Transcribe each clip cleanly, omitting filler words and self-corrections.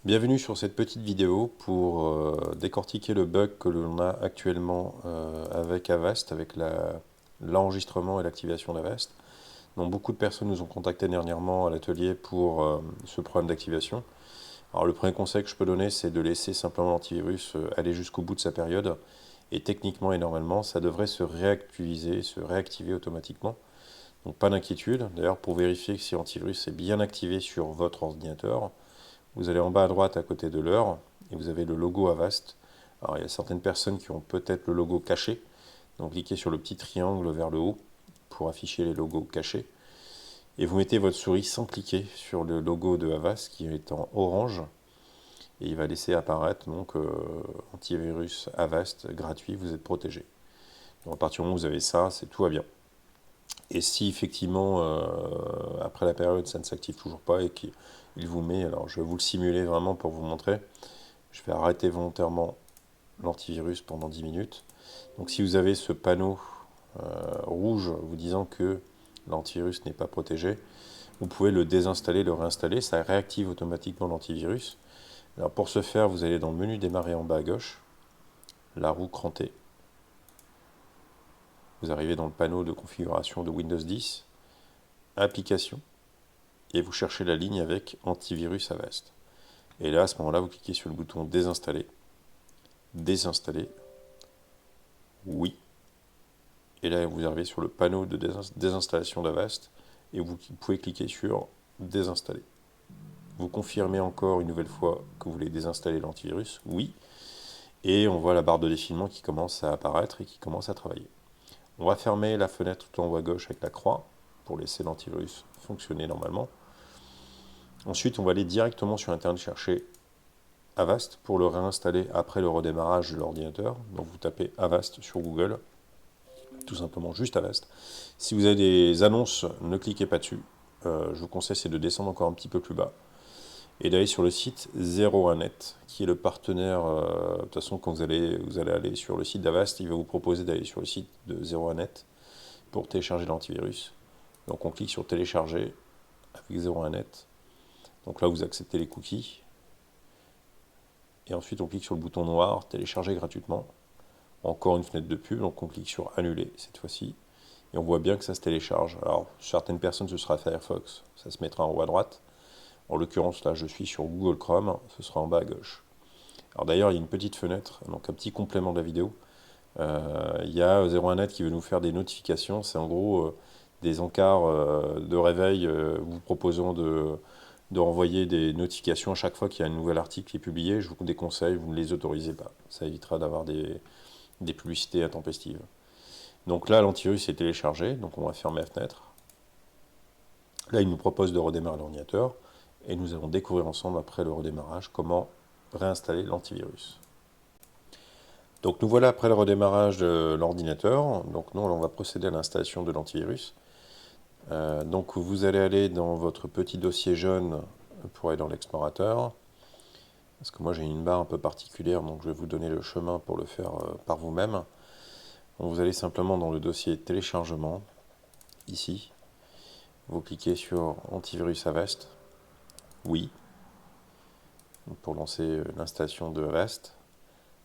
Bienvenue sur cette petite vidéo pour décortiquer le bug que l'on a actuellement avec Avast, avec l'enregistrement et l'activation d'Avast. Donc beaucoup de personnes nous ont contacté dernièrement à l'atelier pour ce problème d'activation. Alors le premier conseil que je peux donner, c'est de laisser simplement l'antivirus aller jusqu'au bout de sa période. Et techniquement et normalement, ça devrait se réactualiser, se réactiver automatiquement. Donc pas d'inquiétude. D'ailleurs, pour vérifier que si l'antivirus est bien activé sur votre ordinateur, vous allez en bas à droite à côté de l'heure et vous avez le logo Avast. Alors il y a certaines personnes qui ont peut-être le logo caché, donc cliquez sur le petit triangle vers le haut pour afficher les logos cachés. Et vous mettez votre souris sans cliquer sur le logo de Avast qui est en orange et il va laisser apparaître donc antivirus Avast gratuit, vous êtes protégé. Donc à partir du moment où vous avez ça, c'est tout va bien. Et si effectivement, après la période, ça ne s'active toujours pas et qu'il vous met, alors je vais vous le simuler vraiment pour vous montrer, je vais arrêter volontairement l'antivirus pendant 10 minutes. Donc si vous avez ce panneau rouge vous disant que l'antivirus n'est pas protégé, vous pouvez le désinstaller, le réinstaller, ça réactive automatiquement l'antivirus. Alors pour ce faire, vous allez dans le menu démarrer en bas à gauche, la roue crantée. Vous arrivez dans le panneau de configuration de Windows 10, application, et vous cherchez la ligne avec antivirus Avast. Et là, à ce moment-là, vous cliquez sur le bouton désinstaller, désinstaller, oui. Et là, vous arrivez sur le panneau de désinstallation d'Avast et vous pouvez cliquer sur désinstaller. Vous confirmez encore une nouvelle fois que vous voulez désinstaller l'antivirus, oui. Et on voit la barre de défilement qui commence à apparaître et qui commence à travailler. On va fermer la fenêtre tout en haut à gauche avec la croix pour laisser l'antivirus fonctionner normalement. Ensuite, on va aller directement sur Internet chercher Avast pour le réinstaller après le redémarrage de l'ordinateur. Donc vous tapez Avast sur Google, tout simplement juste Avast. Si vous avez des annonces, ne cliquez pas dessus. Je vous conseille c'est de descendre encore un petit peu plus bas et d'aller sur le site 01net qui est le partenaire. De toute façon, quand vous allez aller sur le site d'Avast, il va vous proposer d'aller sur le site de 01net pour télécharger l'antivirus. Donc on clique sur télécharger avec 01net. Donc là vous acceptez les cookies. Et ensuite on clique sur le bouton noir, télécharger gratuitement. Encore une fenêtre de pub, donc on clique sur annuler cette fois-ci. Et on voit bien que ça se télécharge. Alors, certaines personnes, ce sera Firefox, ça se mettra en haut à droite. En l'occurrence, là, je suis sur Google Chrome, ce sera en bas à gauche. Alors d'ailleurs, il y a une petite fenêtre, donc un petit complément de la vidéo. Il y a 01net qui veut nous faire des notifications. C'est en gros des encarts de réveil vous proposant de renvoyer des notifications à chaque fois qu'il y a un nouvel article qui est publié. Je vous déconseille, vous ne les autorisez pas. Ça évitera d'avoir des publicités intempestives. Donc là, l'antivirus est téléchargé, donc on va fermer la fenêtre. Là, il nous propose de redémarrer l'ordinateur, et nous allons découvrir ensemble, après le redémarrage, comment réinstaller l'antivirus. Donc nous voilà après le redémarrage de l'ordinateur. Donc nous, on va procéder à l'installation de l'antivirus. Donc vous allez aller dans votre petit dossier jaune pour aller dans l'explorateur. Parce que moi j'ai une barre un peu particulière, donc je vais vous donner le chemin pour le faire par vous-même. Donc vous allez simplement dans le dossier téléchargement, ici. Vous cliquez sur antivirus Avast, oui, pour lancer l'installation de Avast.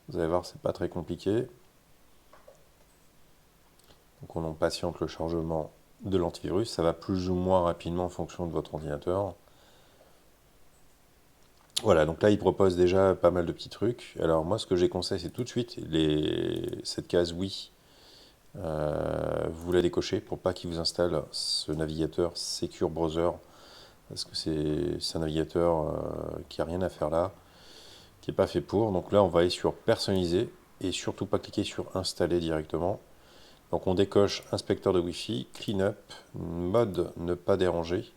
Vous allez voir, c'est pas très compliqué. Donc on en patiente le chargement de l'antivirus, ça va plus ou moins rapidement en fonction de votre ordinateur. Voilà, donc là il propose déjà pas mal de petits trucs. Alors moi ce que j'ai conseillé c'est tout de suite cette case oui, vous la décochez pour pas qu'il vous installe ce navigateur Secure Browser, parce que c'est un navigateur qui n'a rien à faire là, qui n'est pas fait pour. Donc là on va aller sur personnaliser et surtout pas cliquer sur installer directement. Donc on décoche inspecteur de Wi-Fi, cleanup, mode ne pas déranger.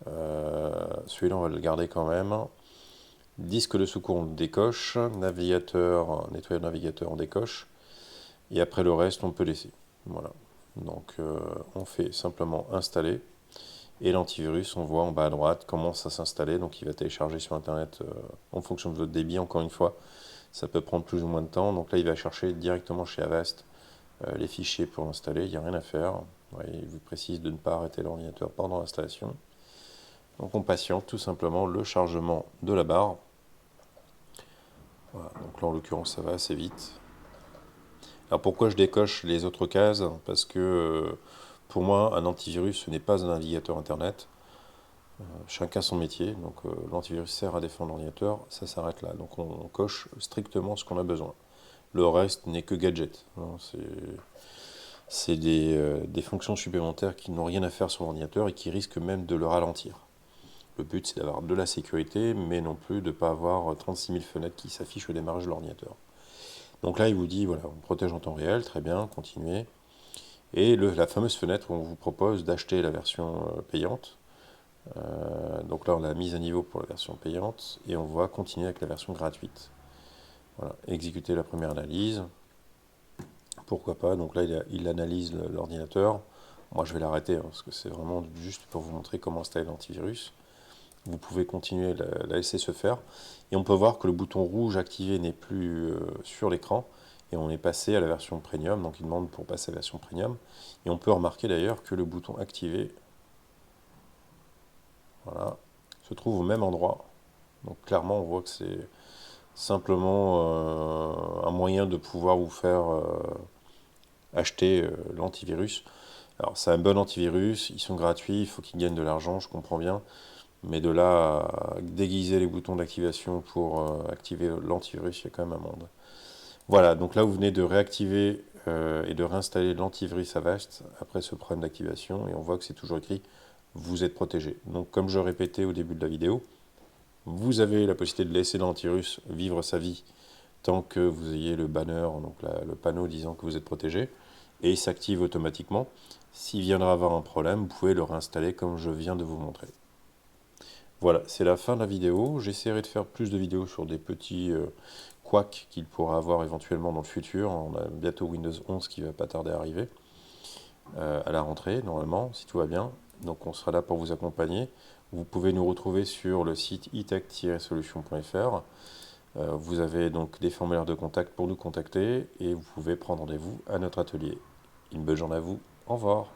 Celui-là on va le garder quand même. Disque de secours on le décoche, navigateur, nettoyeur navigateur on décoche. Et après le reste on peut laisser. Voilà. Donc on fait simplement installer. Et l'antivirus, on voit en bas à droite, commence à s'installer. Donc il va télécharger sur Internet en fonction de votre débit, encore une fois. Ça peut prendre plus ou moins de temps. Donc là, il va chercher directement chez Avast les fichiers pour installer. Il n'y a rien à faire. Ouais, il vous précise de ne pas arrêter l'ordinateur pendant l'installation. Donc on patiente tout simplement le chargement de la barre. Voilà, donc là en l'occurrence ça va assez vite. Alors pourquoi je décoche les autres cases? Parce que pour moi un antivirus ce n'est pas un navigateur internet. Chacun son métier, donc l'antivirus sert à défendre l'ordinateur, ça s'arrête là. Donc on coche strictement ce qu'on a besoin. Le reste n'est que gadget, hein. C'est des fonctions supplémentaires qui n'ont rien à faire sur l'ordinateur et qui risquent même de le ralentir. Le but c'est d'avoir de la sécurité, mais non plus de ne pas avoir 36 000 fenêtres qui s'affichent au démarrage de l'ordinateur. Donc là il vous dit, voilà, on protège en temps réel, très bien, continuez. Et la fameuse fenêtre où on vous propose d'acheter la version payante. Donc là, on a mise à niveau pour la version payante et on va continuer avec la version gratuite. Voilà, exécuter la première analyse. Pourquoi pas? Donc là, il analyse l'ordinateur. Moi, je vais l'arrêter hein, parce que c'est vraiment juste pour vous montrer comment installer l'antivirus. Vous pouvez continuer la laisser se faire. Et on peut voir que le bouton rouge activé n'est plus sur l'écran. Et on est passé à la version premium. Donc il demande pour passer à la version premium. Et on peut remarquer d'ailleurs que le bouton activé, voilà, se trouve au même endroit. Donc clairement, on voit que c'est simplement un moyen de pouvoir vous faire acheter l'antivirus. Alors c'est un bon antivirus, ils sont gratuits, il faut qu'ils gagnent de l'argent, je comprends bien. Mais de là à déguiser les boutons d'activation pour activer l'antivirus, il y a quand même un monde. Voilà, donc là vous venez de réactiver et de réinstaller l'antivirus Avast après ce problème d'activation et on voit que c'est toujours écrit vous êtes protégé. Donc comme je répétais au début de la vidéo, vous avez la possibilité de laisser l'antivirus vivre sa vie tant que vous ayez le banner, donc le panneau disant que vous êtes protégé, et il s'active automatiquement. S'il viendra avoir un problème, vous pouvez le réinstaller comme je viens de vous montrer. Voilà, c'est la fin de la vidéo. J'essaierai de faire plus de vidéos sur des petits couacs qu'il pourra avoir éventuellement dans le futur. On a bientôt Windows 11 qui va pas tarder à arriver à la rentrée, normalement, si tout va bien. Donc on sera là pour vous accompagner. Vous pouvez nous retrouver sur le site itech-solution.fr. Vous avez donc des formulaires de contact pour nous contacter et vous pouvez prendre rendez-vous à notre atelier. Une bonne journée à vous. Au revoir.